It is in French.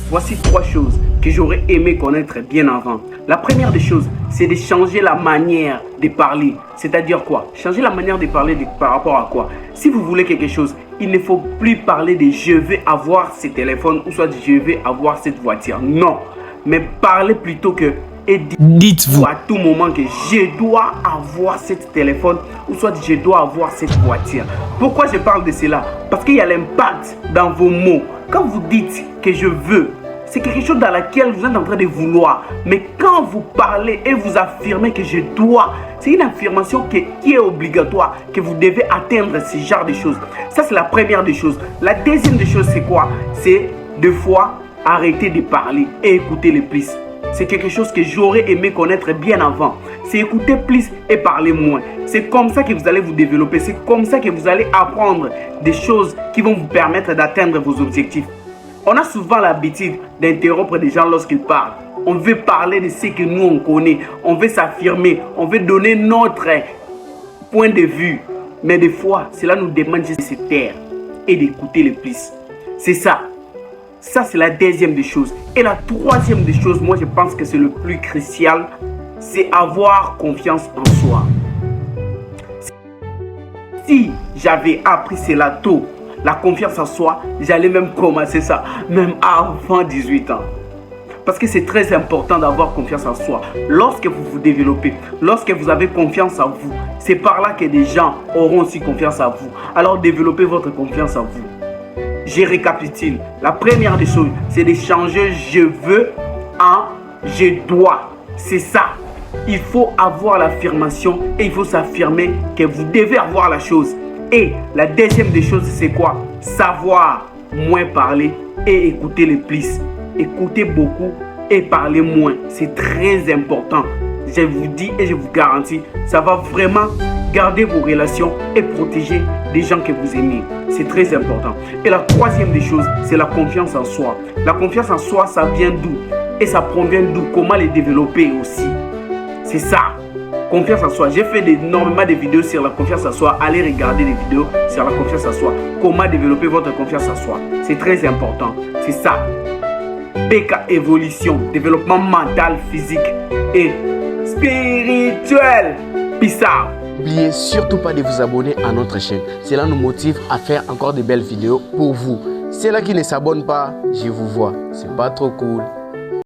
voici 3 choses que j'aurais aimé connaître bien avant. La première des choses, c'est de changer la manière de parler. C'est-à-dire quoi? Changer la manière de parler par rapport à quoi? Si vous voulez quelque chose, il ne faut plus parler de je vais avoir ce téléphone ou soit je vais avoir cette voiture. Non, mais parlez plutôt que et dites-vous à tout moment que je dois avoir ce téléphone ou soit je dois avoir cette voiture. Pourquoi je parle de cela? Parce qu'il y a l'impact dans vos mots. Quand vous dites que je veux, c'est quelque chose dans laquelle vous êtes en train de vouloir. Mais quand vous parlez et vous affirmez que je dois, c'est une affirmation qui est obligatoire, que vous devez atteindre ce genre de choses. Ça, c'est la première des choses. La deuxième des choses, c'est quoi? C'est deux fois arrêter de parler et écouter le plus. C'est quelque chose que j'aurais aimé connaître bien avant. C'est écouter plus et parler moins. C'est comme ça que vous allez vous développer. C'est comme ça que vous allez apprendre des choses qui vont vous permettre d'atteindre vos objectifs. On a souvent l'habitude d'interrompre des gens lorsqu'ils parlent. On veut parler de ce que nous on connaît. On veut s'affirmer. On veut donner notre point de vue. Mais des fois, cela nous demande de se taire et d'écouter le plus. C'est ça. Ça, c'est la deuxième des choses. Et la troisième des choses, moi, je pense que c'est le plus crucial, c'est avoir confiance en soi. Si j'avais appris cela tôt, la confiance en soi, j'allais même commencer ça, même avant 18 ans. Parce que c'est très important d'avoir confiance en soi. Lorsque vous vous développez, lorsque vous avez confiance en vous, c'est par là que des gens auront aussi confiance en vous. Alors développez votre confiance en vous. Je récapitule. La première des choses, c'est de changer je veux en je dois. C'est ça. Il faut avoir l'affirmation et il faut s'affirmer que vous devez avoir la chose. Et la deuxième des choses, c'est quoi? Savoir moins parler et écouter le plus. Écoutez beaucoup et parler moins. C'est très important. Je vous dis et je vous garantis, ça va vraiment garder vos relations et protéger des gens que vous aimez. C'est très important. Et la troisième des choses, c'est la confiance en soi. La confiance en soi, ça vient d'où? Et ça provient d'où? Comment les développer aussi? C'est ça. Confiance en soi. J'ai fait énormément de vidéos sur la confiance en soi. Allez regarder les vidéos sur la confiance en soi. Comment développer votre confiance en soi. C'est très important. C'est ça. BK Évolution. Développement mental, physique et spirituel. Peace out. N'oubliez surtout pas de vous abonner à notre chaîne. Cela nous motive à faire encore de belles vidéos pour vous. Ceux-là qui ne s'abonnent pas, je vous vois. C'est pas trop cool.